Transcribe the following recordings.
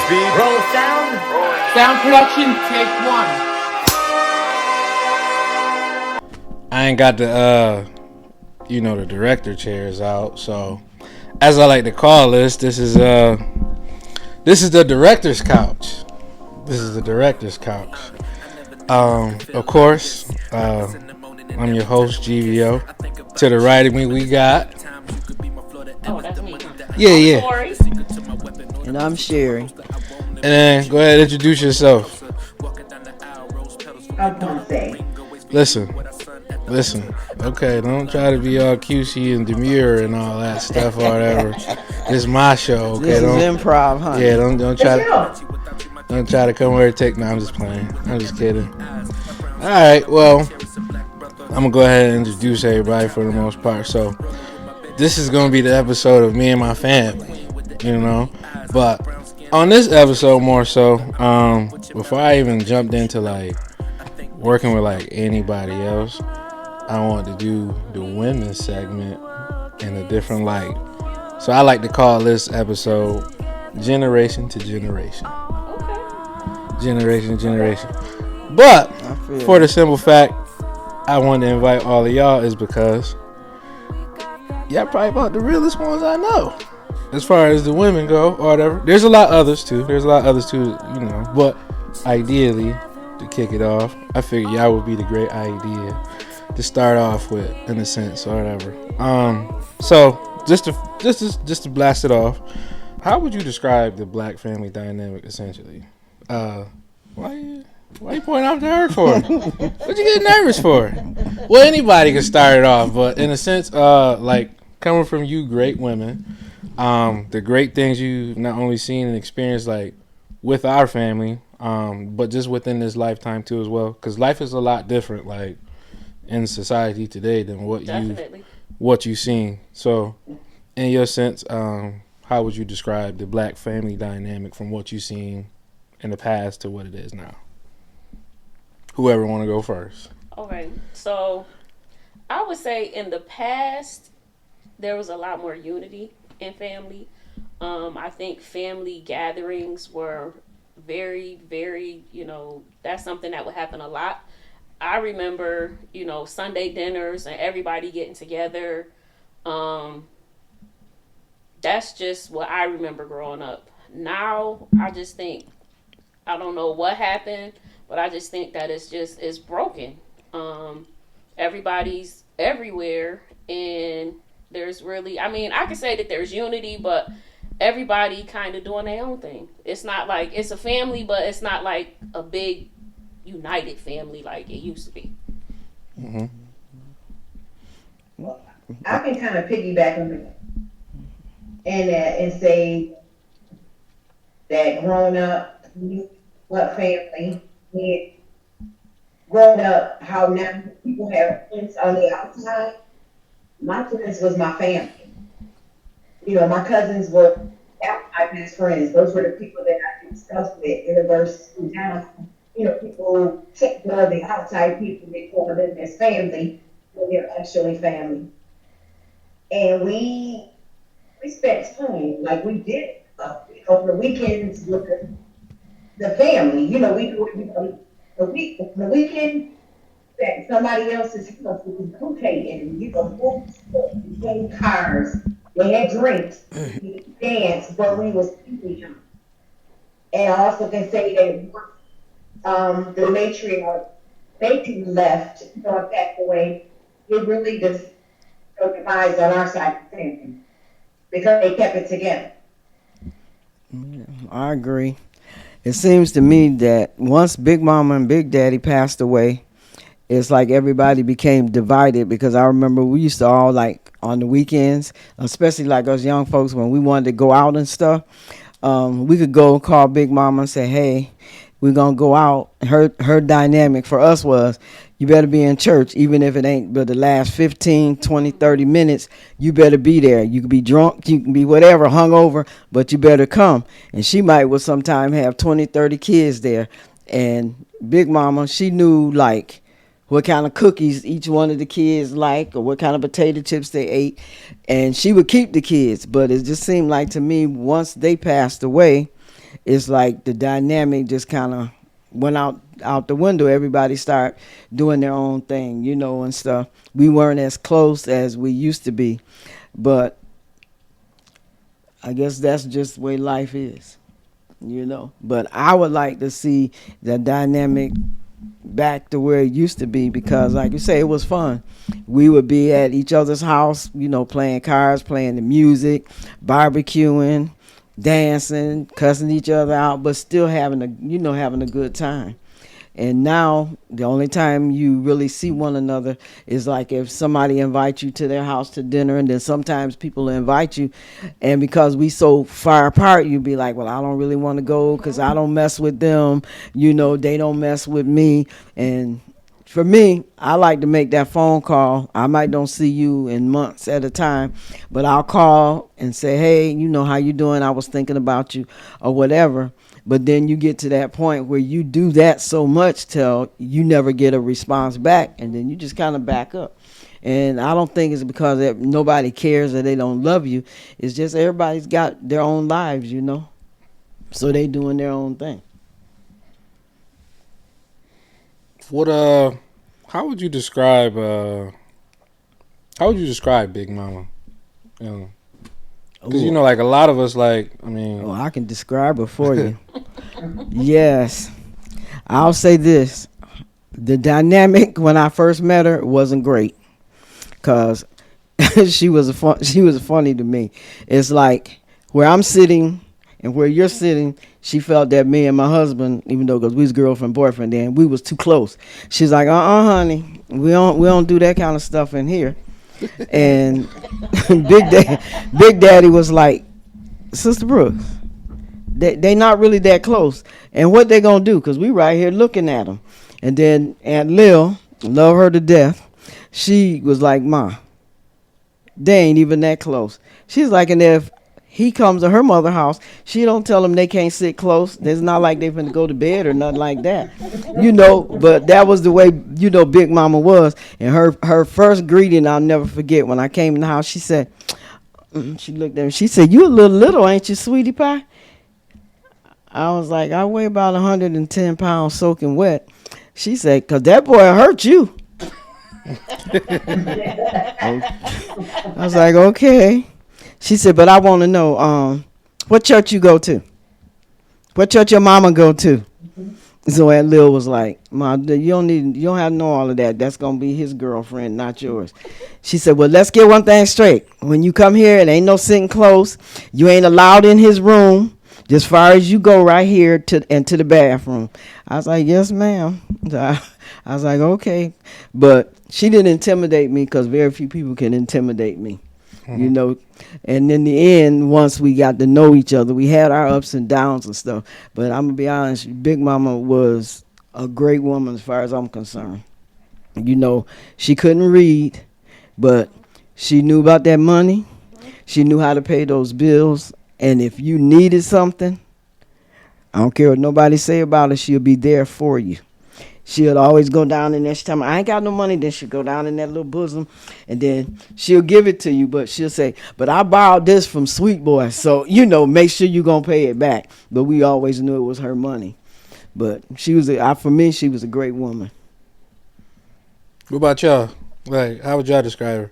Roll sound. Sound production, take one. I ain't got the director chairs out. So, as I like to call this is the director's couch. This is the director's couch. Of course, I'm your host GVO. To the right of me, we got. Oh, that's me. Yeah. Sorry. And I'm Sherry. And then go ahead and introduce yourself. I'm gonna say. Listen. Okay, don't try to be all cutesy and demure and all that stuff or whatever. This is my show. Okay, This is improv, huh? Yeah, don't try Let's to go. don't try to come over and take. No, I'm just playing. I'm just kidding. All right, well, I'm gonna go ahead and introduce everybody for the most part. So this is gonna be the episode of me and my family, But on this episode, more so, before I even jumped into like working with like anybody else, I want to do the women's segment in a different light. So I like to call this episode Generation to Generation. Okay. Generation to Generation. But for the simple fact I wanted to invite all of y'all is because y'all probably about the realest ones I know. As far as the women go or whatever. There's a lot of others too. But ideally, to kick it off, I figured y'all would be the great idea to start off with, in a sense, or whatever. So just to blast it off, how would you describe the black family dynamic essentially? Why you pointing out to her for? What you getting nervous for? Well, anybody can start it off, but in a sense, like coming from you, great women, the great things you've not only seen and experienced, like with our family, but just within this lifetime too as well, because life is a lot different, like in society today than what you've seen. So, in your sense, how would you describe the black family dynamic from what you've seen in the past to what it is now? Whoever want to go first. Okay. So I would say in the past there was a lot more unity in family. I think family gatherings were very, very, that's something that would happen a lot. I remember, Sunday dinners and everybody getting together. That's just what I remember growing up. Now, I just think, I don't know what happened, but I just think that it's broken. Everybody's everywhere, and there's really, I can say that there's unity, but everybody kind of doing their own thing. It's not like, it's a family, but it's not like a big united family like it used to be. Mm-hmm. Well, I can kind of piggyback on that and say that growing up, what family, and growing up, how now people have friends on the outside. My friends was my family. My cousins were outside best friends. Those were the people that I discussed with, university down. People take one of the outside people they call them as family, when they're actually family. And we spent time like we did over the weekends with the family. We do the weekend that somebody else's house was cooking, we played cars, they had drinks, we danced, but we was eating. And I also can say that the matriarch, they left, or passed away. It really just divides on our side of the family because they kept it together. I agree. It seems to me that once Big Mama and Big Daddy passed away, it's like everybody became divided, because I remember we used to all, like, on the weekends, especially like us young folks, when we wanted to go out and stuff, we could go call Big Mama and say, hey, we're going to go out. Her dynamic for us was, you better be in church, even if it ain't but the last 15, 20, 30 minutes, you better be there. You can be drunk, you can be whatever, hungover, but you better come. And she might would sometime have 20, 30 kids there. And Big Mama, she knew, like, what kind of cookies each one of the kids like, or what kind of potato chips they ate. And she would keep the kids. But it just seemed like to me, once they passed away, it's like the dynamic just kind of went out the window. Everybody start doing their own thing, and stuff. We weren't as close as we used to be, but I guess that's just the way life is. But I would like to see the dynamic back to where it used to be, because like you say, it was fun. We would be at each other's house, playing cards, playing the music, barbecuing, dancing, cussing each other out, but still having a good time. And now the only time you really see one another is like if somebody invites you to their house to dinner, and then sometimes people invite you, and because we so far apart, you be like, well, I don't really want to go because I don't mess with them, they don't mess with me. And for me, I like to make that phone call. I might don't see you in months at a time, but I'll call and say, hey, how you doing? I was thinking about you, or whatever. But then you get to that point where you do that so much till you never get a response back, and then you just kind of back up. And I don't think it's because nobody cares or they don't love you. It's just everybody's got their own lives, so they doing their own thing. How would you describe Big Mama? Because like a lot of us, I can describe her for you. Yes, I'll say this: the dynamic when I first met her wasn't great, cause she was funny to me. It's like where I'm sitting and where you're sitting, she felt that me and my husband, even though because we was girlfriend boyfriend then, we was too close. She's like, honey, we don't do that kind of stuff in here. And Big Daddy was like, Sister Brooks, they not really that close. And what they gonna do? Because we right here looking at them. And then Aunt Lil, love her to death, she was like, Ma, they ain't even that close. She's like, and if he comes to her mother's house, she don't tell them they can't sit close. It's not like they finna go to bed or nothing like that. But that was the way, Big Mama was. And her first greeting, I'll never forget, when I came in the house, she said, she looked at me, she said, you a little, ain't you, sweetie pie? I was like, I weigh about 110 pounds soaking wet. She said, because that boy hurt you. I was like, okay. She said, but I want to know, what church you go to? What church your mama go to? So Aunt Lil was like, Ma, you don't have to know all of that. That's going to be his girlfriend, not yours. She said, well, let's get one thing straight. When you come here, it ain't no sitting close. You ain't allowed in his room. Just far as you go right here to the bathroom. I was like, yes, ma'am. I was like, okay. But she didn't intimidate me because very few people can intimidate me. And in the end, once we got to know each other, we had our ups and downs and stuff. But I'm going to be honest, Big Mama was a great woman as far as I'm concerned. She couldn't read, but she knew about that money. She knew how to pay those bills. And if you needed something, I don't care what nobody say about it, she'll be there for you. She'll always go down in there. She'll tell me, I ain't got no money. Then she'll go down in that little bosom, and then she'll give it to you. But she'll say, but I borrowed this from Sweet Boy. So, make sure you're going to pay it back. But we always knew it was her money. But for me, she was a great woman. What about y'all? Like, how would y'all describe her?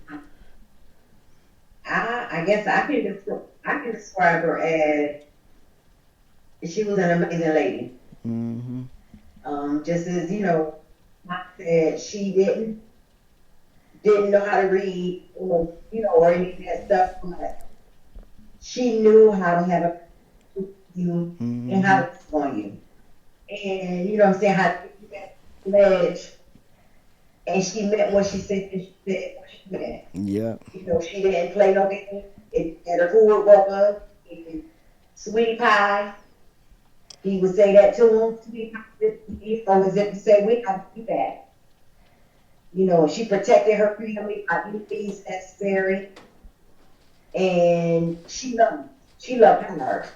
I guess I can describe her as she was an amazing lady. Mm-hmm. Just as I said, she didn't know how to read or any of that stuff, but she knew how to have a you and how to respond you, and I'm saying, how to get you that pledge. And she meant what she said, and she said what she meant. Yeah. She didn't play no game. It matter who it was, sweetie pie. He would say that to him. Sweetie pie, as if to say, we have to do that. She protected her family by any means necessary. And she loved hard.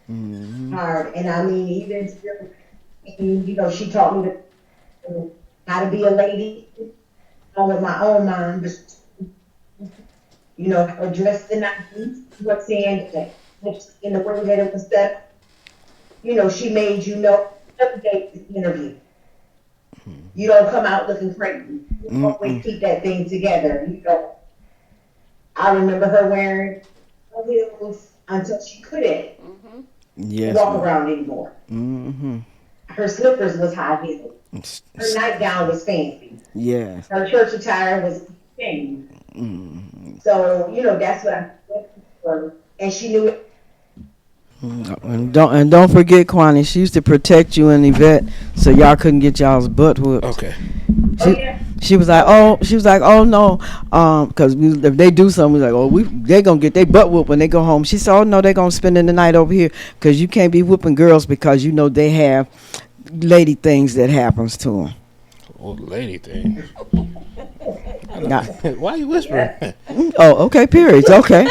Mm-hmm. Hard. And I mean, even still, she taught me how to be a lady with my own mind. Address the nice, saying that in the way that it was set. she made every day this interview. You don't come out looking crazy. You always keep that thing together. I remember her wearing heels until she couldn't walk around anymore. Mm-hmm. Her slippers was high heels. Her nightgown was fancy. Yes. Her church attire was fancy. So, that's what I'm looking for. And she knew it. And don't forget, Kwani, she used to protect you in Yvette, so y'all couldn't get y'all's butt whooped. Okay. She was like, oh no, because if they do something, we like, they gonna get their butt whooped when they go home. She said, oh no, they gonna spend the night over here, because you can't be whooping girls because they have lady things that happens to them. Old lady thing. Nah. Why are you whispering? Oh, okay, periods, okay.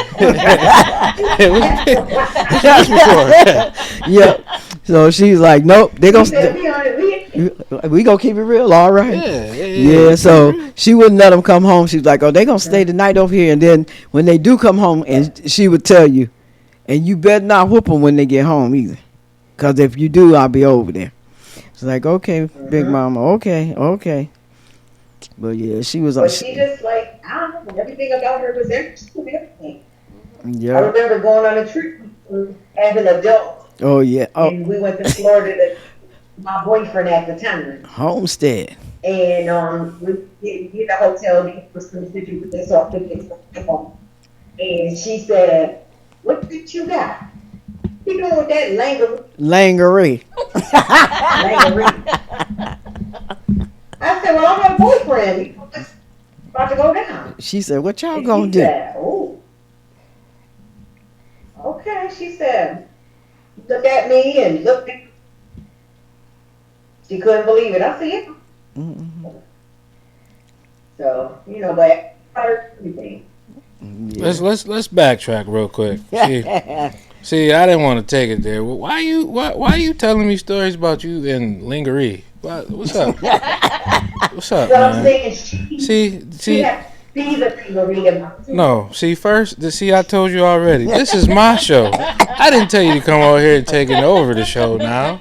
Yeah. So she's like, nope, they gonna. We gonna keep it real, all right. Yeah. So she wouldn't let them come home. She's like, oh, they gonna stay the night over here, and then when they do come home, and she would tell you, and you better not whoop them when they get home either, because if you do, I'll be over there. It's like, okay, Big Mama, okay. But yeah, she was. But she just like, I don't know, everything about her was everything. Yeah. I remember going on a trip as an adult. Oh yeah. Oh. And we went to Florida to my boyfriend at the time. Homestead. And we hit a hotel because some pictures with this off the. And she said, "What did you got? You doing with that Langerie. I said, well, I have a boyfriend. It's about to go down. She said, what y'all gonna do? Said, oh. Okay, she said, look at me and look at. She couldn't believe it. I said, yeah. Mm-hmm. So, but everything. Yeah. Let's backtrack real quick. See, I didn't want to take it there. Why are you telling me stories about you in lingerie? What's up? What's up, Well, man? I'm saying See. No, see, I told you already. This is my show. I didn't tell you to come over here and take it over the show now.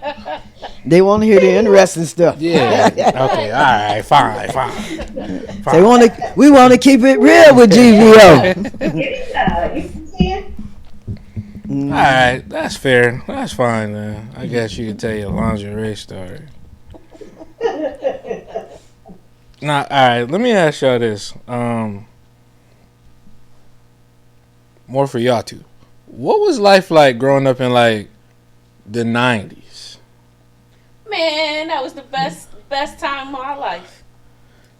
They want to hear the interesting stuff. Yeah. Okay. All right. Fine. We want to keep it real with GVO. All right. That's fair. That's fine, man. I guess you can tell your lingerie story. Now, all right. Let me ask y'all this. More for y'all two. What was life like growing up in like the 90s? Man, that was the best time of my life.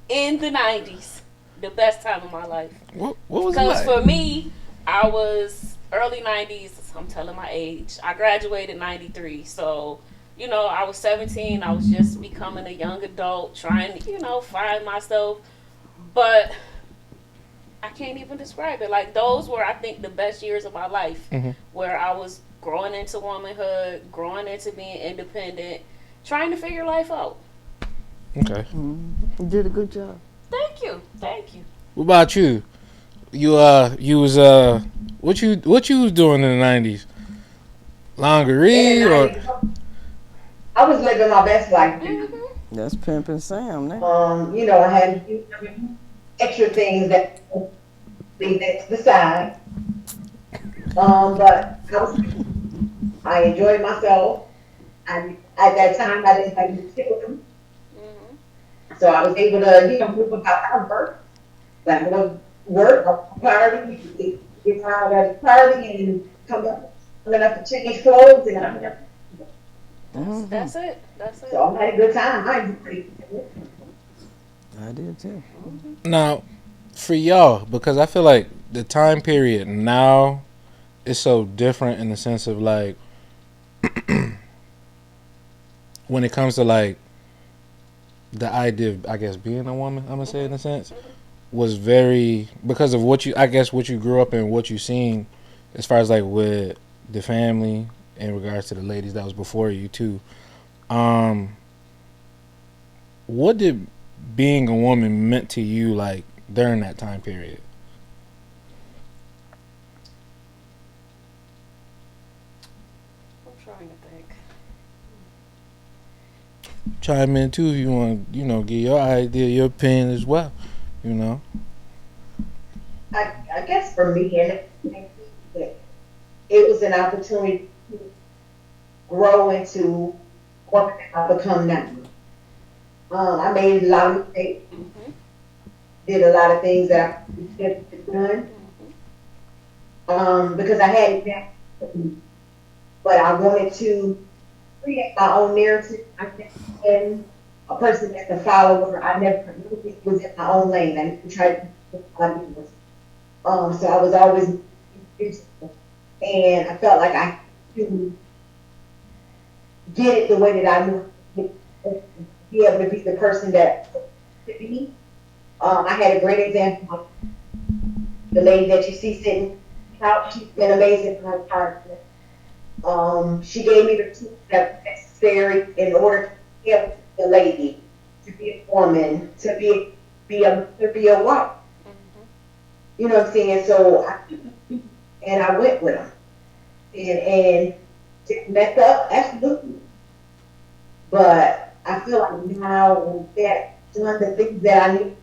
In the 90s. The best time of my life. What was it like? Because for me, I was early 90s. I'm telling my age. I graduated 93. So, I was 17. I was just becoming a young adult, trying to, find myself. But I can't even describe it. Like, those were, I think, the best years of my life. Mm-hmm. Where I was growing into womanhood, growing into being independent, trying to figure life out. Okay. You did a good job. Thank you. What about you? You was what you was doing in the 90s? Lingerie or? I was living my best life. Mm-hmm. That's Pimpin' Sam now. I had extra things that leave that to the side. But I enjoyed myself. At that time, I didn't have any children. Mm-hmm. So I was able to, move about our work. Like, work, party, get out at the party, and come up to change clothes, and I'm there. That's it. So I had a good time. I enjoyed it. I did too. Mm-hmm. Now, for y'all, because I feel like the time period now is so different in the sense of like, when it comes to like the idea of, I guess, being a woman, I'm gonna say in a sense, was very, because of what you grew up in, what you seen as far as like with the family in regards to the ladies that was before you too. What did being a woman meant to you like during that time period? I'm trying to think. chime in too if you want to, give your idea, your opinion as well. You know. I guess for me, and it was an opportunity to grow into what I've become now. I made a lot of mistakes, did a lot of things that I should have done, because I had examples, but I wanted to create my own narrative. I never been a person that's a follower. I never was in my own lane. I never tried to do what I did. So I was always, and I felt like I had to get it the way that I knew, be able to be the person that to be. I had a great example. The lady that you see sitting out, she's been amazing for her partner. She gave me the tools that were necessary in order to be a lady, to be a woman, to be a wife. You know what I'm saying? So I went with them. And did mess up, absolutely. But I feel like now that doing the things that I need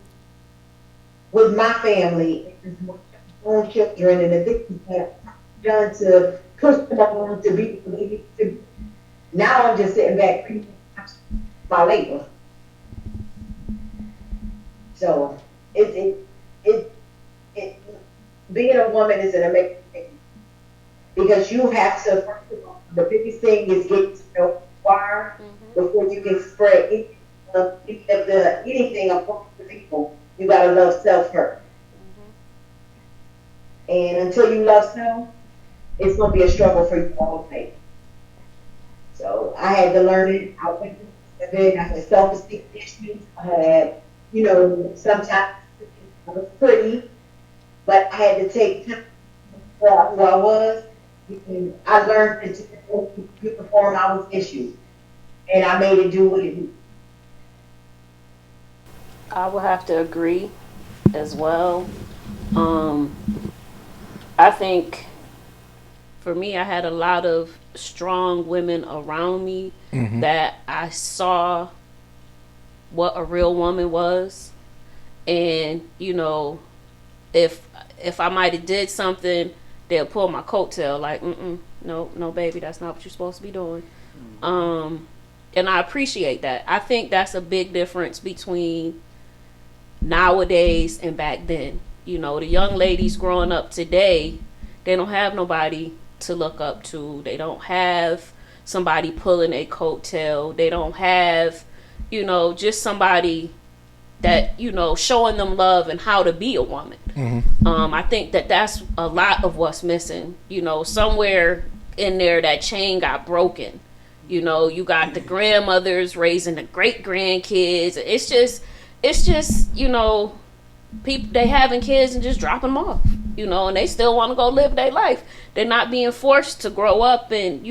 with my family and my own children and the things that I've done to push them along to be who they need to be. Now I'm just sitting back reading my labor. So it being a woman is an amazing thing because you have to, first of all, the biggest thing is getting to know who you are before you can spread anything upon the people. You gotta love self first. And until you love self, it's gonna be a struggle for you all day. So I had to learn it. I went through it. I had self-esteem issues. I had, sometimes I was pretty, but I had to take time for who I was. And I learned that to perform, I was issues. And I made it do what it did. I would have to agree as well. I think for me, I had a lot of strong women around me that I saw what a real woman was. And, if I might have did something, they'll pull my coattail like, no, baby, that's not what you're supposed to be doing. And I appreciate that. I think that's a big difference between nowadays and back then. The young ladies growing up today, they don't have nobody to look up to. They don't have somebody pulling a coattail. They don't have, just somebody that, showing them love and how to be a woman. I think that's a lot of what's missing. Somewhere in there that chain got broken. You got the grandmothers raising the great grandkids. It's just, people, they having kids and just dropping them off, and they still want to go live their life. They're not being forced to grow up and,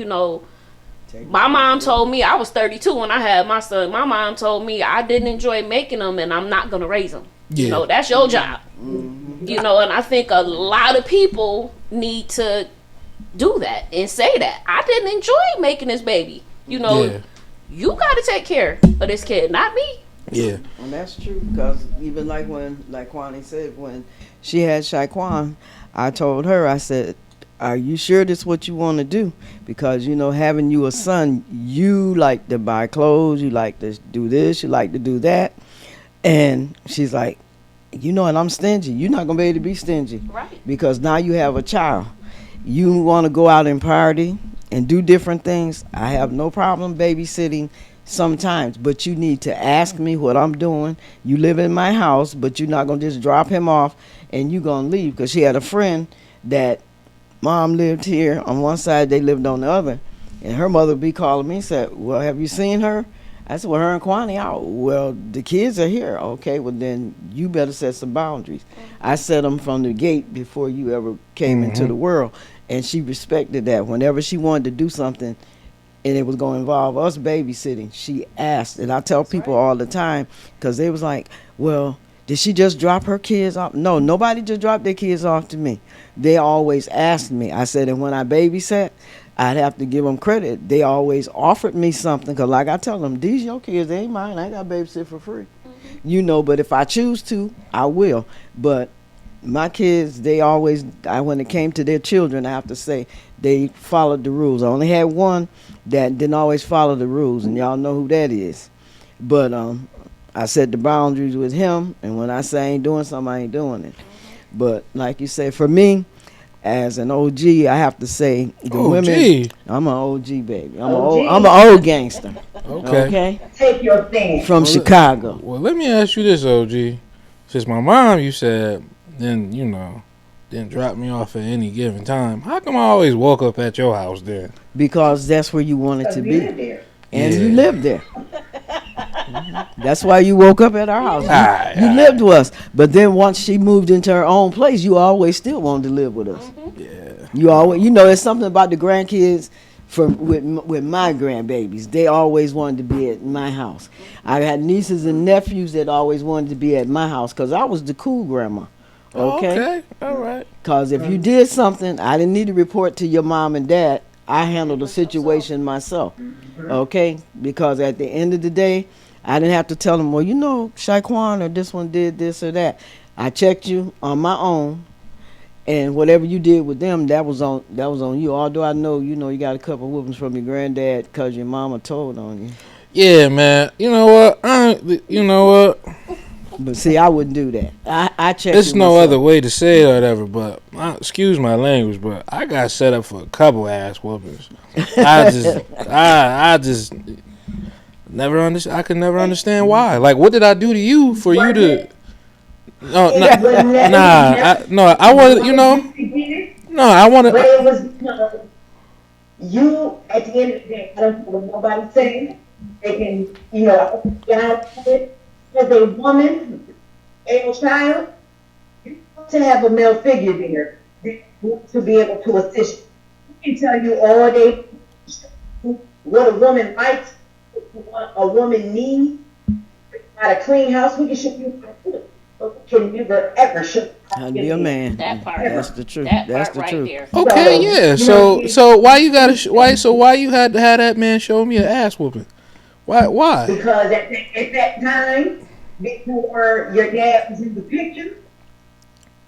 my mom told me, I was 32 when I had my son. My mom told me I didn't enjoy making them and I'm not going to raise them. Yeah. That's your job. And I think a lot of people need to do that and say that. I didn't enjoy making this baby. You got to take care of this kid, not me. Yeah. And that's true because even like Kwani said, when she had Shaquan, I told her, I said, are you sure this is what you want to do? Because, having you a son, you like to buy clothes, you like to do this, you like to do that. And she's like, and I'm stingy. You're not going to be able to be stingy. Right. Because now you have a child. You want to go out and party and do different things. I have no problem babysitting sometimes, but you need to ask me what I'm doing. You live in my house, but you're not going to just drop him off and you're going to leave. Because she had a friend that mom lived here on one side, they lived on the other. And her mother would be calling me and said, well, have you seen her? I said, well, her and Kwani out. Well, the kids are here. Okay, well, then you better set some boundaries. I set them from the gate before you ever came into the world. And she respected that. Whenever she wanted to do something and it was going to involve us babysitting, she asked. And I tell people all the time, because they was like, well, Did she just drop her kids off? No, nobody just dropped their kids off to me. They always asked me. I said, and when I babysat, I'd have to give them credit. They always offered me something, because like I tell them, these your kids, they ain't mine. I got babysit for free. But if I choose to, I will. But my kids, they always, when it came to their children, I have to say, they followed the rules. I only had one that didn't always follow the rules, and y'all know who that is. But I set the boundaries with him, and when I say I ain't doing something, I ain't doing it. But like you said, for me, as an OG, I have to say the women. I'm an OG baby. I'm an old gangster. Okay. Take your thing. From Chicago. Well, let me ask you this, OG. Since my mom, you said, didn't drop me off at any given time. How come I always woke up at your house then? Because that's where you wanted to be, and Yeah. you lived there. That's why you woke up at our house. You lived with us. But then once she moved into her own place, you always still wanted to live with us. Yeah. You always, it's something about the grandkids with my grandbabies. They always wanted to be at my house. I had nieces and nephews that always wanted to be at my house because I was the cool grandma. Okay? All right. Because if you did something, I didn't need to report to your mom and dad. I handled the situation myself. Okay? Because at the end of the day, I didn't have to tell them, well, Shaquan or this one did this or that. I checked you on my own, and whatever you did with them, that was on you. Although I know, you got a couple whoopings from your granddad because your mama told on you. Yeah, man. You know what? But see, I wouldn't do that. I checked. There's no other way to say it or whatever, but excuse my language, but I got set up for a couple ass whoopings. I just never understand. I could never understand why. Like, what did I do to you for you to? No, I want No, I want to. But it was you. At the end of the day, I don't care what nobody's saying. They can, get it. As a woman, a child, you want to have a male figure there to be able to assist you. We can tell you all day what a woman likes, what a woman needs. Got a clean house, we can show you how to do it. But we can never ever show you how to be a man. That part. That's the truth. That's the truth. There. Okay, yeah. So why you why you had to have that man show me an ass whooping? Why? Because at that time, before your dad was in the picture,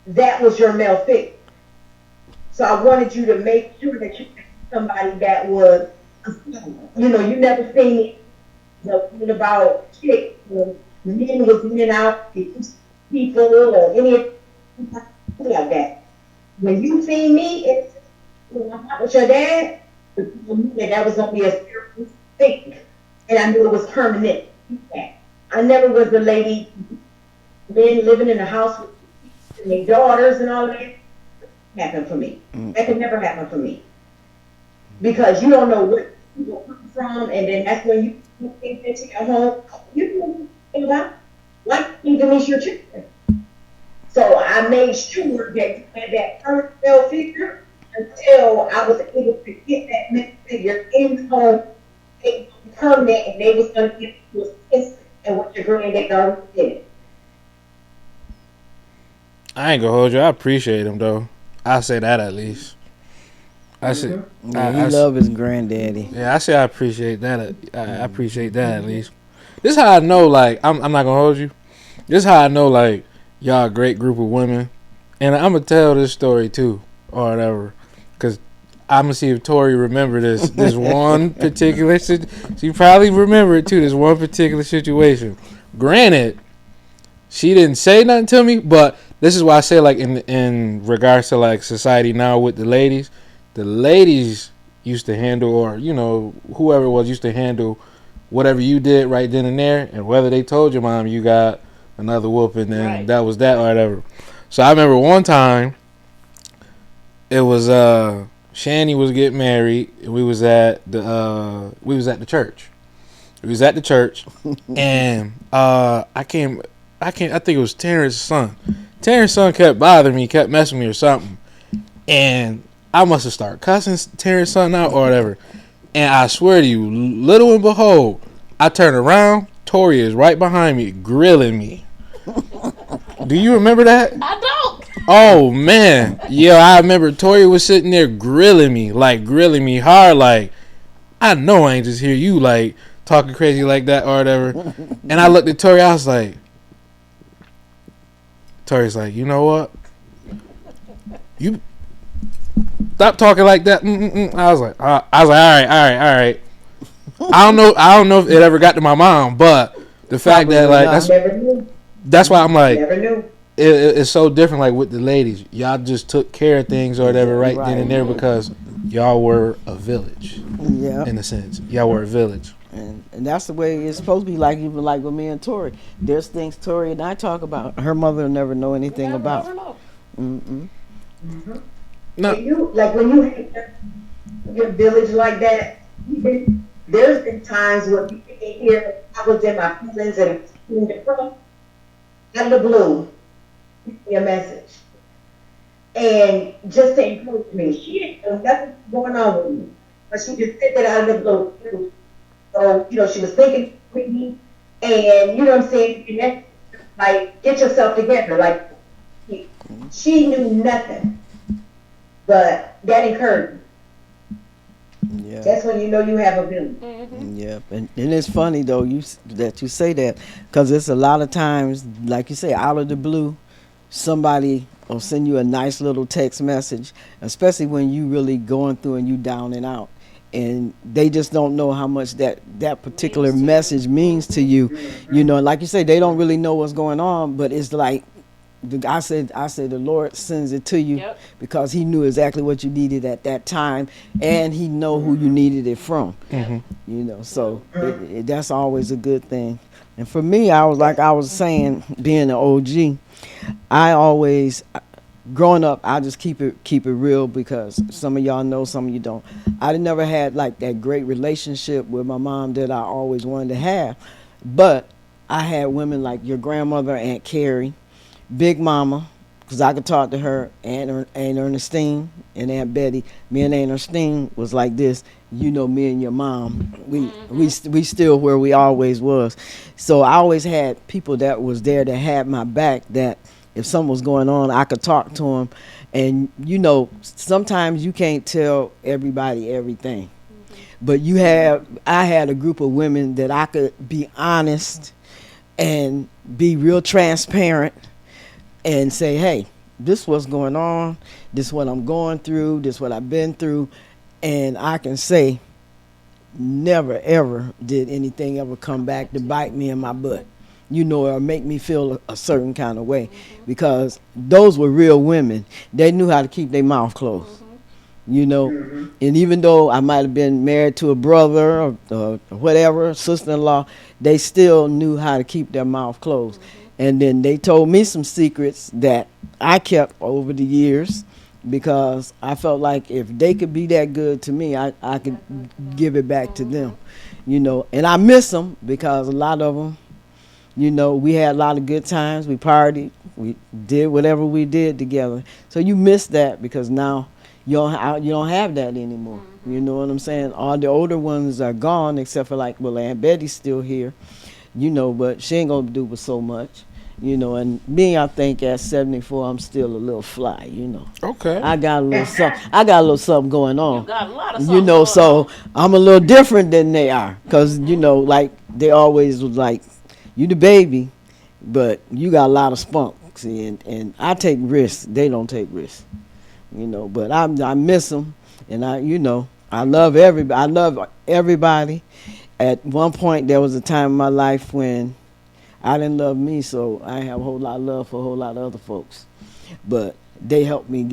that was your male figure. So I wanted you to make sure that you had somebody that was, you never seen me about chicks, men was in and out, people, or any like that. When you see me, it's with your dad, that was going to be a serious thing. And I knew it was permanent. I never was the lady, men living in a house with their daughters and all that. Happened for me. That could never happen for me. Because you don't know where people come from, and then that's when you think into your home. You don't think about why you give me your children. So I made sure that you had that first male figure until I was able to get that male figure in the home. Permanent, and they was going to get to assist and what your granddad already did. I ain't gonna hold you. I appreciate him though. I say that at least. I say he love his granddaddy. Yeah, I say I appreciate that. I appreciate that at least. This is how I know. Like I'm not gonna hold you. This is how I know. Like y'all a great group of women, and I'm gonna tell this story too or whatever, because I'm gonna see if Tori remember this one particular. She probably remember it too. This one particular situation. Granted, she didn't say nothing to me, but this is why I say like in regards to like society now with the ladies used to handle, or whoever it was used to handle whatever you did right then and there, and whether they told your mom you got another whooping, then right. That was that or whatever. So I remember one time it was Shani was getting married, and we was at the church. We was at the church, and I think it was Terrence's son. Terrence's son kept bothering me, kept messing with me or something, and I must have started cussing Terrence's son out or whatever. And I swear to you, little and behold, I turn around, Tori is right behind me, grilling me. Do you remember that? I don't. Oh man, yeah, I remember Tori was sitting there grilling me hard. Like, I know I ain't just hear you like talking crazy like that or whatever. And I looked at Tori, I was like, Tori's like, you know what? You stop talking like that. I was like, all right. I don't know if it ever got to my mom, but the fact that like that's why I'm like, Never knew. it's so different. Like with the ladies, y'all just took care of things or whatever right then and there because y'all were a village. Yeah. In a sense, y'all were a village. And that's the way it's supposed to be. Like even like with me and Tori, there's things Tori and I talk about. Her mother will never know anything about. Mm-hmm. No. When you have your village like that, there's been times where you can hear I was in my feelings and out of the blue, a message. And just to encourage me, she didn't know nothing going on with me. But she just said that out of the blue. So, she was thinking with me, and you know what I'm saying? And that's, like, get yourself together. Like, she knew nothing. But that encouraged me. Yeah. That's when you know you have a village. Yeah, and it's funny though that you say that because it's a lot of times, like you say, out of the blue, somebody will send you a nice little text message, especially when you really going through and you down and out, and they just don't know how much that particular message means to you. Like you say, they don't really know what's going on, but it's like I said the Lord sends it to you because he knew exactly what you needed at that time, and he know who you needed it from. So that's always a good thing. And for me, I was saying, being an OG, I always, growing up, I just keep it real because some of y'all know, some of you don't. I never had like that great relationship with my mom that I always wanted to have, but I had women like your grandmother, Aunt Carrie, Big Mama, because I could talk to her, Aunt Ernestine and Aunt Betty. Me and Aunt Ernestine was like this. Me and your mom, we still where we always was. So I always had people that was there that had my back, that if something was going on, I could talk to them. And, sometimes you can't tell everybody everything. But I had a group of women that I could be honest and be real transparent and say, hey, this what's going on, this what I'm going through, this what I've been through, and I can say never ever did anything ever come back to bite me in my butt, or make me feel a certain kind of way, because those were real women. They knew how to keep their mouth closed. And even though I might have been married to a brother or whatever, sister-in-law, they still knew how to keep their mouth closed. And then they told me some secrets that I kept over the years, because I felt like if they could be that good to me, I could give it back to them, And I miss them because a lot of them, we had a lot of good times. We partied. We did whatever we did together. So you miss that because now you don't have that anymore. You know what I'm saying? All the older ones are gone, except for Aunt Betty's still here. But she ain't gonna do with so much, and me, I think at 74, I'm still a little fly, Okay. I got a little something going on. You got a lot of something going So on. I'm a little different than they are, because, like they always was like, you the baby, but you got a lot of spunk, see, and I take risks, they don't take risks, but I miss them, and I love everybody. At one point, there was a time in my life when I didn't love me, so I have a whole lot of love for a whole lot of other folks. But they helped me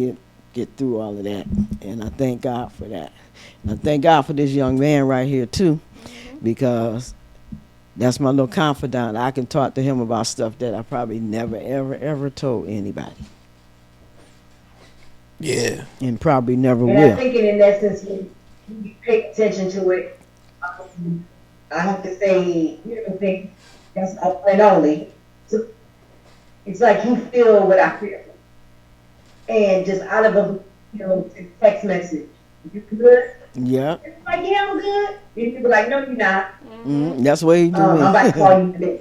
get through all of that, and I thank God for that. And I thank God for this young man right here, too, because that's my little confidant. I can talk to him about stuff that I probably never, ever, ever told anybody. Yeah. And probably never And will. I think in essence, when you pay attention to it, I have to say, think that's not plain only. So it's like he feel what I feel. And just out of a text message, you good? Yeah. It's like, yeah, I'm good. And you be like, no, you're not. That's what he do. I'm about to call you today.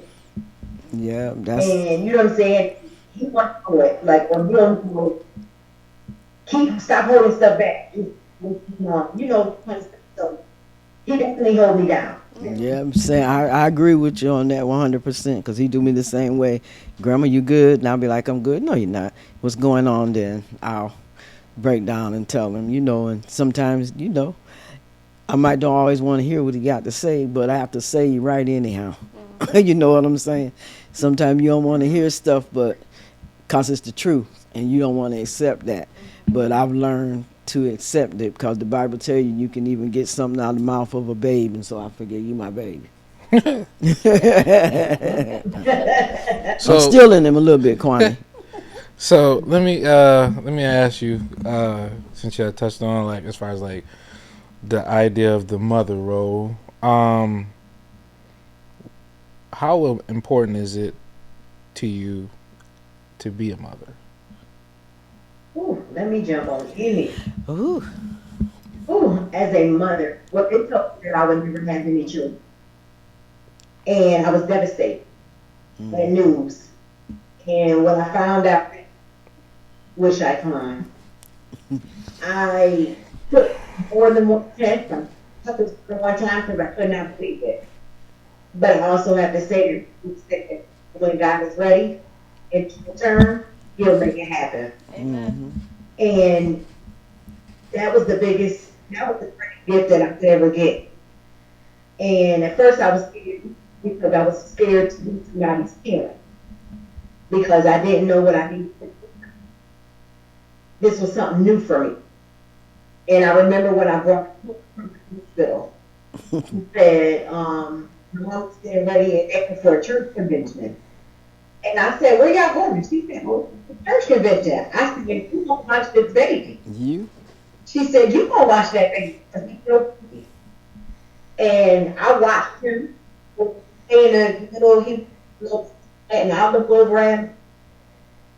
Yeah, And you know what I'm saying? he wants to know it. Like, when you don't know it, stop holding stuff back. So he definitely hold me down. Yeah, I'm saying I agree with you on that 100% because he do me the same way. Grandma, you good? And I'll be like, I'm good. No, you're not. What's going on? Then I'll break down and tell him, and sometimes, I might don't always want to hear what he got to say, but I have to say you right anyhow. You know what I'm saying? Sometimes you don't want to hear stuff, but because it's the truth, and you don't want to accept that. But I've learned to accept it because the Bible tell you can even get something out of the mouth of a babe, and so I forget you my baby. So I'm still in him a little bit, Kwani. So let me ask you, since you had touched on like as far as like the idea of the mother role, how important is it to you to be a mother? Ooh, let me jump on in. Ooh. Ooh, as a mother, well, it told me that I would never have any children, and I was devastated. That news, and when I found out, wish I cried. I took more than one test. I took it one time because I could not believe it. But I also have to say that when God is ready, it's your turn, He'll make it happen. Amen. And that was the greatest gift that I could ever get. And at first I was scared because I was scared to be somebody's parent because I didn't know what I needed. This was something new for me. And I remember when I brought her from the hospital, he said, Mom was getting ready for a church convention. And I said, where y'all going? She said, oh, church convention. I said, you gonna watch this baby? You? She said, you gonna watch that baby? And I watched him in a little and I looked over at him,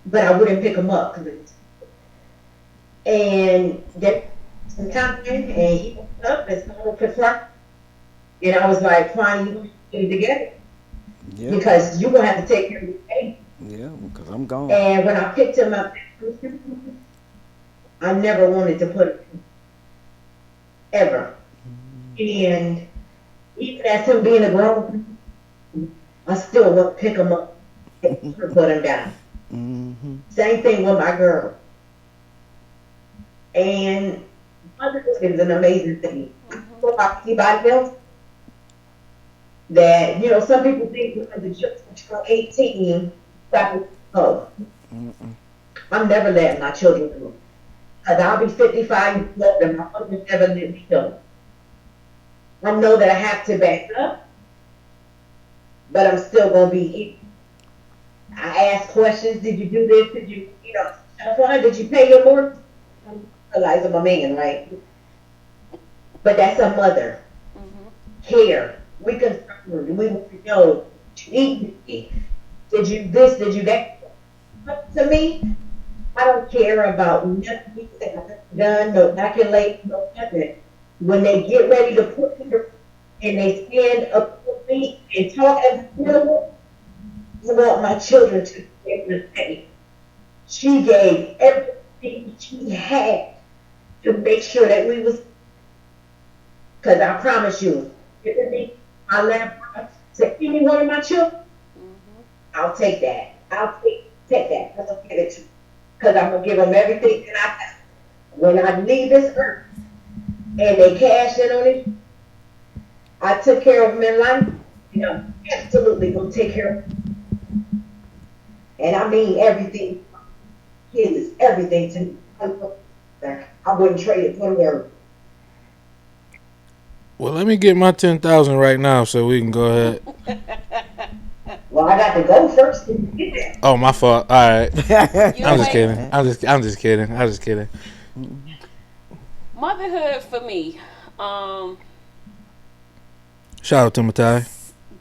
but I wouldn't pick him up. And that some time and he woke up and started confront. And I was like, fine, you gonna get it together. Yeah. Because you're gonna have to take care of your baby. Yeah, because I'm gone. And when I picked him up, I never wanted to put him ever. And even as him being a grown, I still want to pick him up and put him down. Mm-hmm. Same thing with my girl. And motherhood is an amazing thing. I don't know about anybody else that, some people think because the children turn 18, that oh. I'm never letting my children go. Because I'll be 55 years old and my mother never let me go. I know that I have to back up, but I'm still going to be. I ask questions. Did you do this? Did you, did you pay your mortgage? I realize I'm a man, right? But that's a mother. Care. We concerned. We want to know. What you need. Did you this? Did you that? But to me, I don't care about nothing that I've done, no accolades, no nothing. When they get ready to put her and they stand up with me and talk as a woman, I want my children to be able to say, she gave everything she had to make sure that we was, because I promise you, if me, my laptop to any one of my children, I'll take that. I'll take that. I'll give it to you. Because I'm going to give them everything that I have. When I leave this earth and they cash in on it, I took care of them in life, I'm absolutely going to take care of them. And I mean everything. Kids is everything to me. I wouldn't trade it for the world. Well, let me get my 10,000 right now so we can go ahead. Well, I got to go first to get there. Oh, my fault. All right. I'm just wait. kidding. I'm just kidding. Motherhood for me. Shout out to Matai.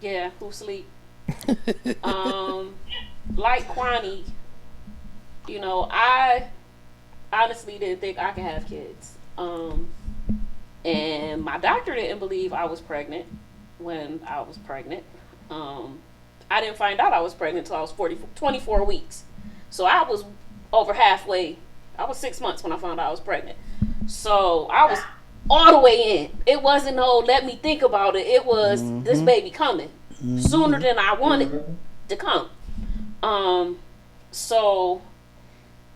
Yeah, who sleep? Like Kwani, I honestly didn't think I could have kids. And my doctor didn't believe I was pregnant when I was pregnant. I didn't find out I was pregnant until I was 24 weeks. So I was over halfway. I was 6 months when I found out I was pregnant. So I was all the way in. It wasn't no let me think about it. It was this baby coming sooner than I wanted to come. So,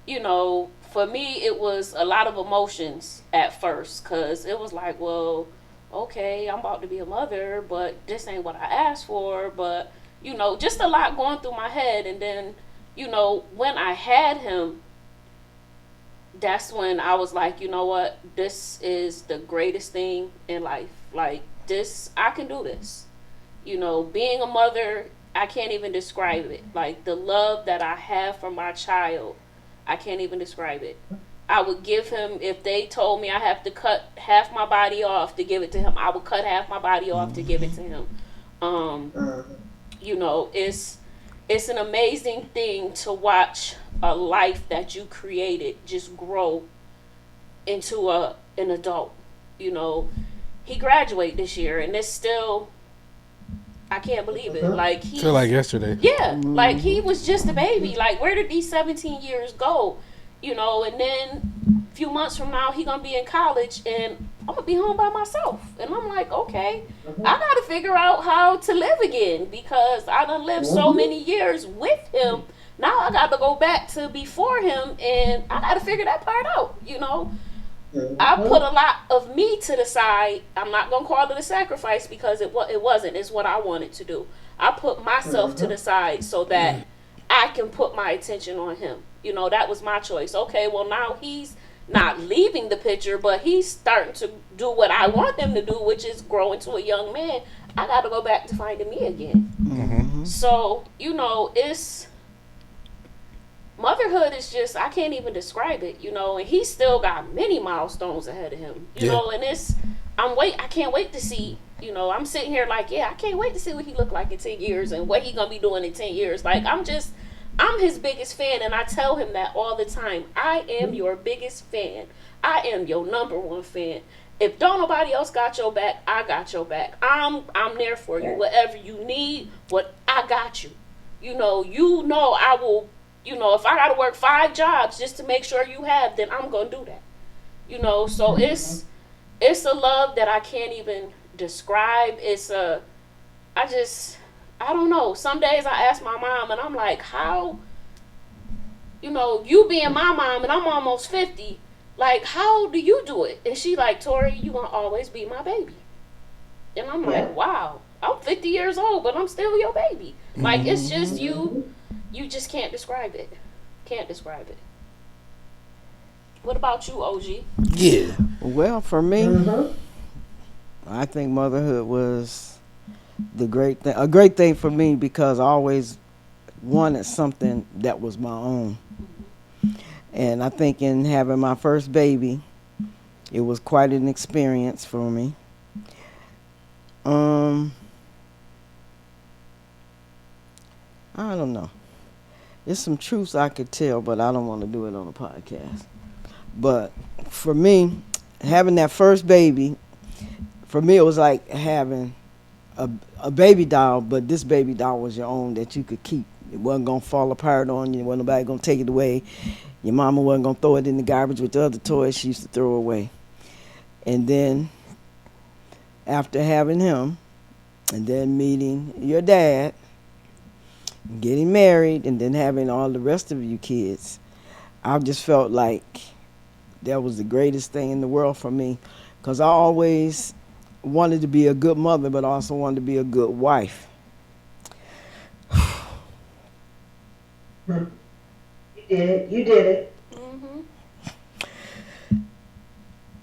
you know, for me, it was a lot of emotions at first because it was like, well, okay, I'm about to be a mother, but this ain't what I asked for. But, you know, just a lot going through my head. And then, you know, when I had him, that's when I was like, you know what, this is the greatest thing in life. Like, this, I can do this. You know, being a mother, I can't even describe it. Like, the love that I have for my child, I can't even describe it. I would give him, if they told me I have to cut half my body off to give it to him, I would cut half my body off to give it to him. You know, it's an amazing thing to watch a life that you created just grow into an adult. You know, he graduated this year, and it's still, I can't believe it. Like, he feel like yesterday. Yeah, like he was just a baby. Like, where did these 17 years go? You know, and then a few months from now, he gonna be in college, and I'm gonna be home by myself. And I'm like, okay, I gotta figure out how to live again because I done lived so many years with him. Now I gotta go back to before him, and I gotta figure that part out. You know, I put a lot of me to the side. I'm not gonna call it a sacrifice because it wasn't. It's what I wanted to do. I put myself to the side so that I can put my attention on him. You know, that was my choice. Okay, well, now he's not leaving the picture, but he's starting to do what I want him to do, which is grow into a young man. I got to go back to finding me again. So, you know, motherhood is just, I can't even describe it, you know, and he's still got many milestones ahead of him, you know, and I can't wait to see, you know, I'm sitting here like, yeah, I can't wait to see what he look like in 10 years and what he gonna be doing in 10 years. Like, I'm his biggest fan, and I tell him that all the time. I am your biggest fan. I am your number one fan. If don't nobody else got your back, I got your back. I'm there for you. Whatever you need, I got you. You know I will, you know, if I gotta work 5 jobs just to make sure you have, then I'm gonna do that. You know, so it's a love that I can't even describe. I don't know. Some days I ask my mom, and I'm like, how, you know, you being my mom, and I'm almost 50, like, how do you do it? And she like, Tori, you gonna always be my baby. And I'm like, wow, I'm 50 years old, but I'm still your baby. Like, it's just you just can't describe it. Can't describe it. What about you, OG? Yeah. Well, for me, I think motherhood was a great thing for me because I always wanted something that was my own. And I think in having my first baby, it was quite an experience for me. I don't know. There's some truths I could tell, but I don't want to do it on a podcast. But for me, having that first baby, for me it was like having a baby doll, but this baby doll was your own that you could keep. It wasn't going to fall apart on you. Wasn't nobody going to take it away. Your mama wasn't going to throw it in the garbage with the other toys she used to throw away. And then after having him, and then meeting your dad, getting married, and then having all the rest of you kids, I just felt like that was the greatest thing in the world for me because I always wanted to be a good mother, but also wanted to be a good wife. You did it.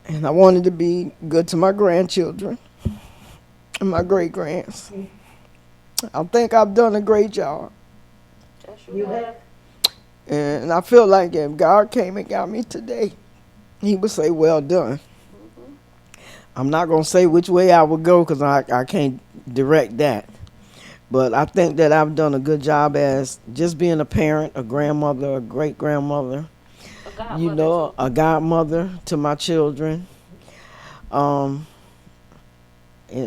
And I wanted to be good to my grandchildren and my great-grands. I think I've done a great job. You have. And I feel like if God came and got me today, he would say, well done. I'm not going to say which way I would go because I can't direct that. But I think that I've done a good job as just being a parent, a grandmother, a great-grandmother, a godmother to my children. And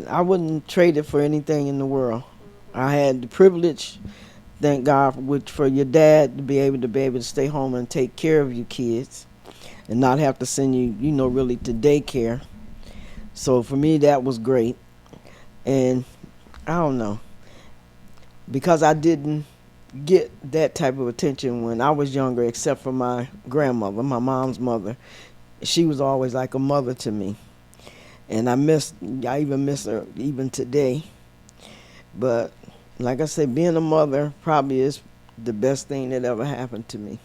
I wouldn't trade it for anything in the world. I had the privilege thank God for your dad to be able to stay home and take care of you kids and not have to send you, really to daycare. So for me, that was great. And I don't know, because I didn't get that type of attention when I was younger, except for my grandmother, my mom's mother. She was always like a mother to me, and I even miss her even today. But like I said, being a mother probably is the best thing that ever happened to me.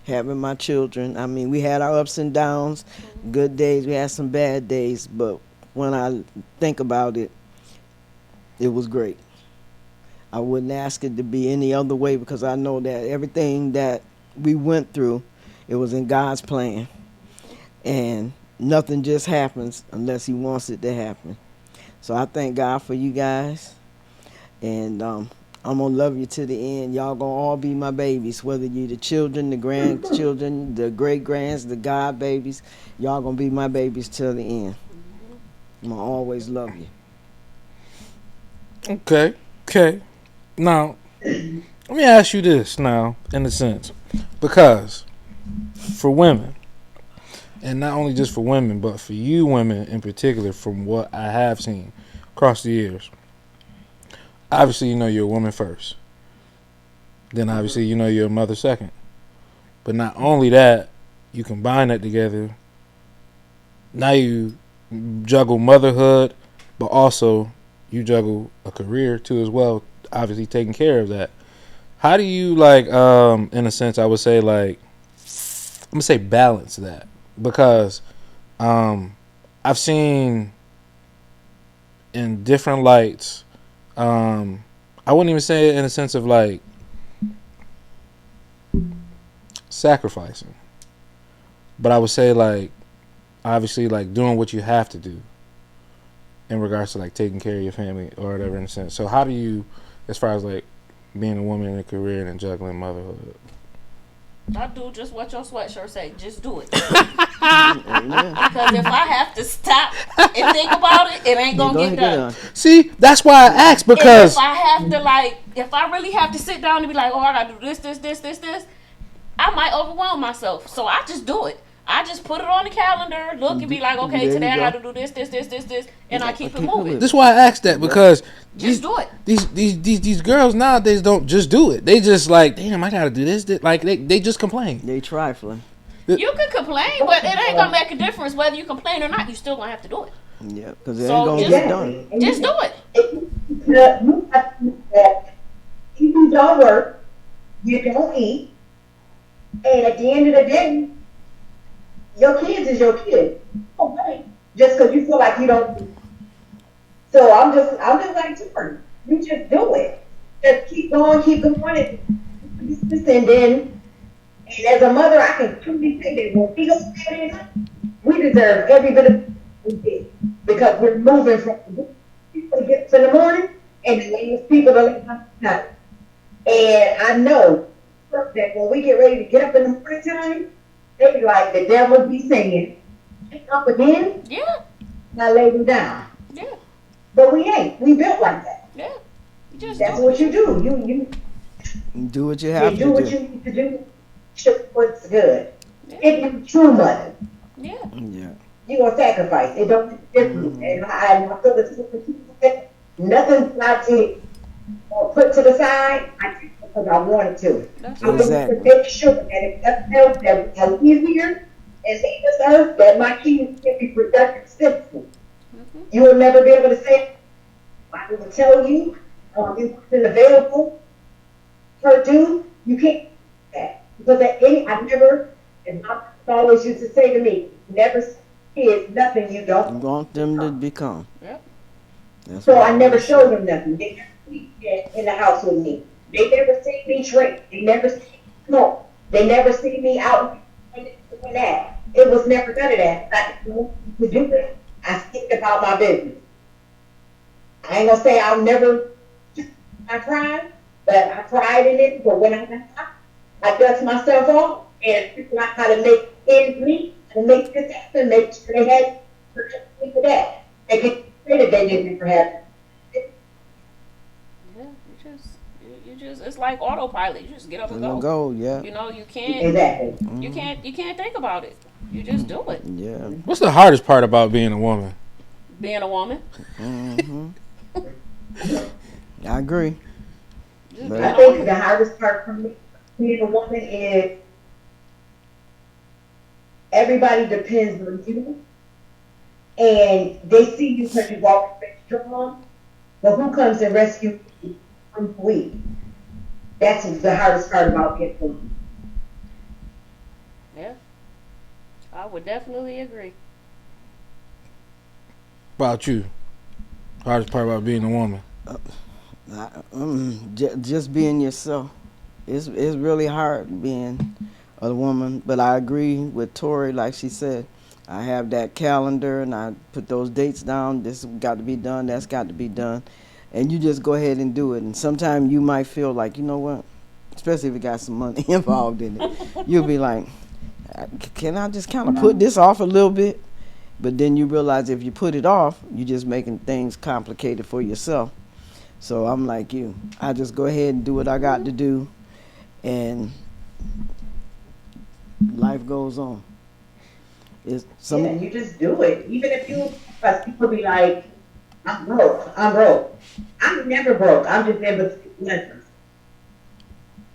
Having my children. I mean, we had our ups and downs, good days, we had some bad days, but when I think about it, it was great. I wouldn't ask it to be any other way, because I know that everything that we went through, it was in God's plan. And nothing just happens unless He wants it to happen. So I thank God for you guys. And I'm going to love you to the end. Y'all going to all be my babies, whether you the children, the grandchildren, the great-grands, the god babies. Y'all going to be my babies till the end. I'm going to always love you. Okay. Now, let me ask you this now, in a sense. Because for women, and not only just for women, but for you women in particular, from what I have seen across the years, obviously you know you're a woman first. Then obviously you know you're a mother second. But not only that, you combine that together. Now you juggle motherhood, but also you juggle a career too as well, obviously taking care of that. How do you, like, in a sense, I would say, like, I'm gonna say balance that? Because I've seen in different lights, I wouldn't even say it in a sense of like sacrificing, but I would say, like, obviously, like, doing what you have to do in regards to, like, taking care of your family or whatever, in a sense. So how do you, as far as, like, being a woman in a career and juggling motherhood? I do just what your sweatshirt say. Just do it. Because if I have to stop and think about it, it ain't gonna get done. See, that's why I asked, because if I have to, like, if I really have to sit down and be like, oh, I gotta do this, I might overwhelm myself. So I just do it. I just put it on the calendar, look and be like, okay, today I gotta do this, and I keep it moving. That's why I asked that, because just do it. These girls nowadays don't just do it. They just like, damn, I gotta do this. Like they just complain. They trifling. You can complain, but it ain't gonna make a difference whether you complain or not. You still gonna have to do it. Yeah, because it ain't gonna get done. Just do it. If you don't work, you don't eat, and at the end of the day, your kids is your kids. Okay. Just because you feel like you don't. So I'm just like Jordan. You just do it. Just keep going, and then, and as a mother, I can truly say that when we go there, we deserve every bit of it we did, because we're moving from people to get up in the morning and then people to leave at night. And I know that when we get ready to get up in the morning time, they be like, the devil be saying, "Get up again." Yeah. Now lay me down. Yeah. But we ain't. We built like that. Yeah. That's what you do. You do what you have to do. You do what you need to do. Show what's good. Yeah. If you're true mother, Yeah. you gonna sacrifice. It don't make a difference. And I feel the nothing I did or put to the side, I did because I wanted to. That's I wanted to make sure that if nothing else that I leave here and leave this earth, that my kids can be productive citizens. You will never be able to say, I will tell you, you wasn't available for due. You can't do that. Because I never, and my mom always used to say to me, never is nothing you don't want them to become. Yep. So I never showed them nothing. They never sleep in the house with me. They never see me drink. They never see me smoke. They never see me out doing that. It was never none of that. I didn't want to do it. I think about my business. I ain't gonna say I'll never. I tried, but I tried in it. But when I dust myself off and figure out how to make ends meet and make this happen, make sure they had for that. They get credit they didn't ever have. Yeah, you it's like autopilot. You just get up and go. Yeah. You know, you can't Exactly. you can't think about it. You just do it. Yeah. What's the hardest part about being a woman? Being a woman. I agree. Just But- being I a think woman. the hardest part for me being a woman is everybody depends on you, and they see you because you walk strong. But who comes and rescues you from weak? That's the hardest part about being a woman. Yeah. I would definitely agree. About you? Hardest part about being a woman? Just being yourself. It's really hard being a woman, but I agree with Tori. Like she said, I have that calendar and I put those dates down. This got to be done. That's got to be done, and you just go ahead and do it. And sometimes you might feel like, you know what, especially if you got some money involved in it, you'll be like, can I just kind of put this off a little bit? But then you realize if you put it off, you're just making things complicated for yourself. So I'm like you. I just go ahead and do what I got to do, and life goes on. It's some Yeah, you just do it. Even if you, because people be like, I'm broke. I'm never broke. I'm just never nothing.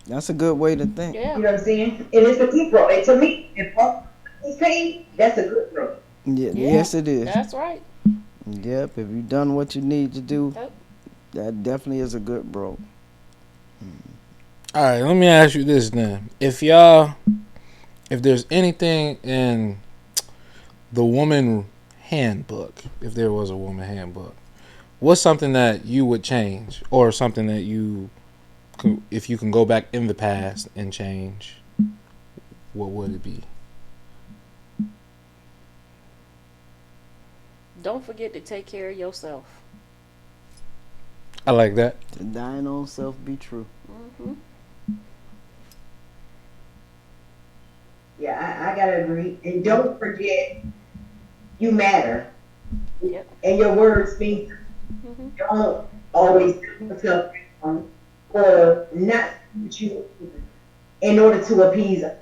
That's a good way to think. You Yeah. know what I'm saying? It is a good broke. And to me, if all is paid, that's a good broke. Yeah, Yeah. yes, it is. That's right. Yep. If you've done what you need to do, Yep. that definitely is a good broke. All right, let me ask you this then. If there's anything in the woman handbook, if there was a woman handbook, what's something that you would change, or something that if you can go back in the past and change, what would it be? Don't forget to take care of yourself. I like that. To thine own self be true. Hmm. Yeah, I gotta agree. And don't forget, you matter. Yep. And your words mean Hmm. don't always put yourself down or not what you in order to appease them.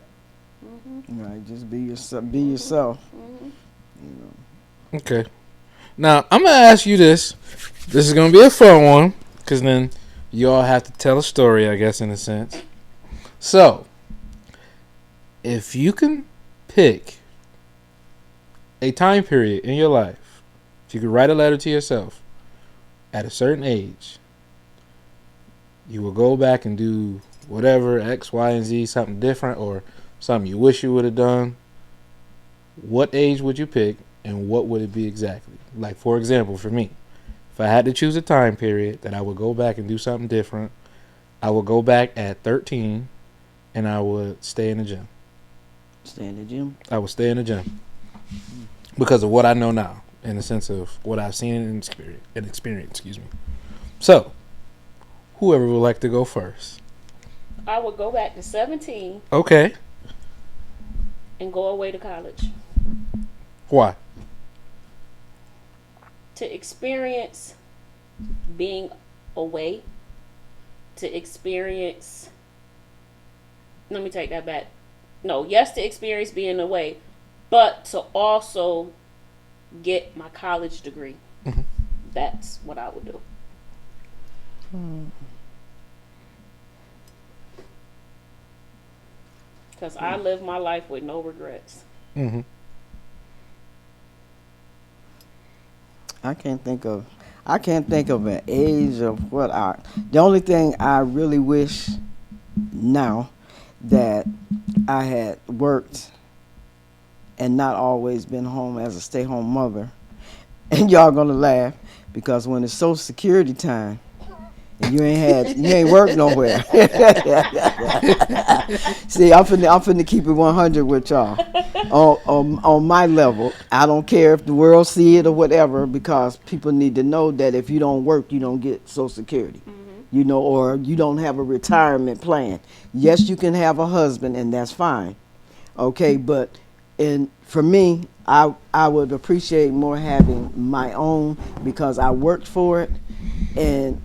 Hmm. Right. Just be yourself. Be yourself. Hmm. You know. Okay. Now, I'm going to ask you this. This is going to be a fun one, because then you all have to tell a story, I guess, in a sense. So, if you can pick a time period in your life, if you could write a letter to yourself at a certain age, you will go back and do whatever, X, Y, and Z, something different, or something you wish you would have done. What age would you pick, and what would it be exactly? Like, for example, for me, if I had to choose a time period that I would go back and do something different, I would go back at 13 and I would stay in the gym. Stay in the gym. I would stay in the gym because of what I know now, in the sense of what I've seen and experienced. Excuse me. So, whoever would like to go first? I would go back to 17 Okay. and go away to college Why? to experience being away, to experience. Let me take that back. No, yes, to experience being away, but to also get my college degree. Mhm. That's what I would do. Because I live my life with no regrets. Mm-hmm. I can't think of an age of what I. The only thing I really wish now that I had worked and not always been home as a stay-home mother, and y'all gonna laugh because when it's Social Security time and you ain't worked nowhere. See, I'm finna keep it 100 with y'all. On my level, I don't care if the world see it or whatever, because people need to know that if you don't work, you don't get Social Security. You know, or you don't have a retirement plan. Yes, you can have a husband, and that's fine. Okay, but for me, I would appreciate more having my own, because I worked for it, and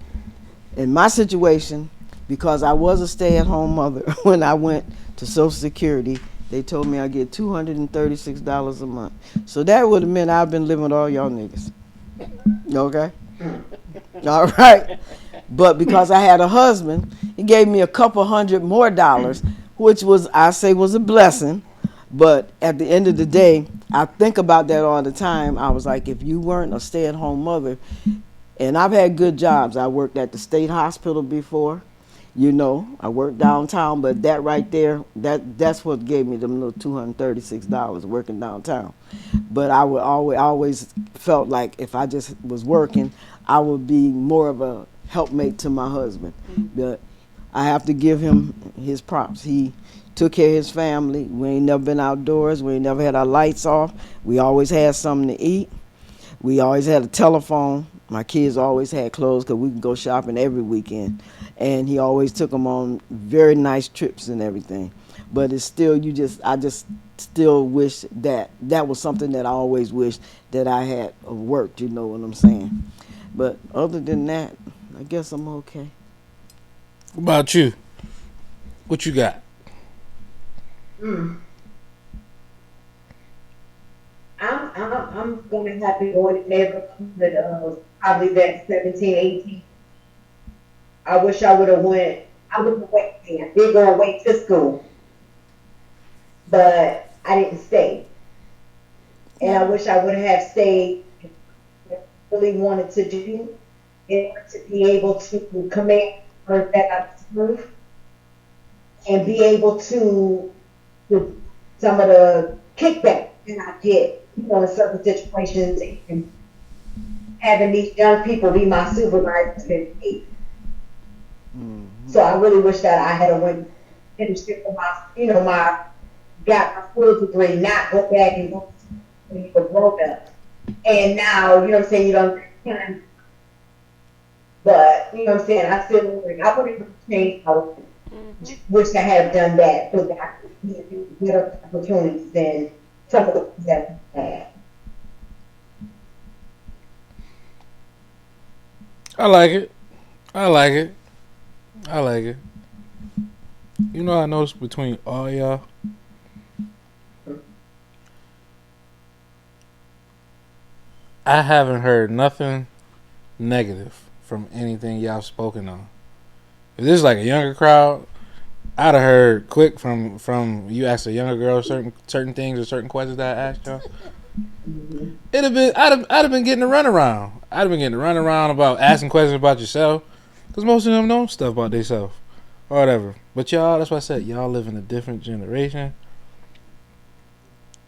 in my situation, because I was a stay-at-home mother. When I went to Social Security, they told me I get $236 a month. So that would have meant I've been living with all y'all niggas. Okay? All right. But because I had a husband, he gave me a couple $100 more, which was, I say, was a blessing. But at the end of the day, I think about that all the time. I was like, if you weren't a stay-at-home mother, and I've had good jobs. I worked at the state hospital before. You know, I worked downtown, but that right there, that's what gave me them little $236 working downtown. But I would always felt like if I just was working, I would be more of a helpmate to my husband. But I have to give him his props. He took care of his family. We ain't never been outdoors. We ain't never had our lights off. We always had something to eat. We always had a telephone. My kids always had clothes because we could go shopping every weekend. And he always took them on very nice trips and everything. But it's still, I just still wish that was something that I always wished that I had worked, you know what I'm saying? But other than that, I guess I'm okay. What about you? What you got? I'm gonna have to go in the neighborhood of probably that 17, 18. I wish I would have went. I would have went. I did go away to school, but I didn't stay. And I wish I would have stayed. Really wanted to do in order to be able to command her that I serve and be able to do some of the kickback that I get, you know, in certain situations, and having these young people be my supervisors and me. So I really wish that I had went finished it for my, you know, got my full degree, not go back and go when you were grown up. And now, you know what I'm saying, you don't kind. But, you know what I'm saying, I wouldn't change. I just wish I had done that so that I could get better opportunities than some of the things that I had. I like it. I like it. I like it. You know, I noticed between all y'all, I haven't heard nothing negative from anything y'all spoken on. If this is like a younger crowd, I'd have heard quick from you asked a younger girl certain things or certain questions that I asked y'all. I'd have been getting a runaround. I'd have been getting a runaround about asking questions about yourself, because most of them know stuff about themselves or whatever. But y'all, that's why I said y'all live in a different generation,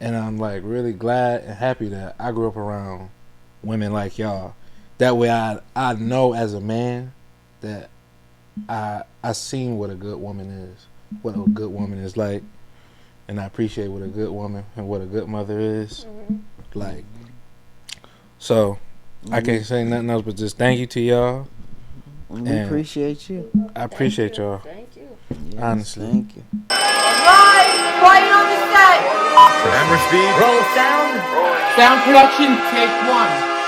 and I'm like really glad and happy that I grew up around women like y'all. That way I know as a man that I seen what a good woman is, what a good woman is like, and I appreciate what a good woman and what a good mother is like. So I can't say nothing else but just thank you to y'all. We appreciate you. I appreciate y'all. Thank you. Yes, Honestly. Thank you. Live, quiet on the set. Sound production, take one.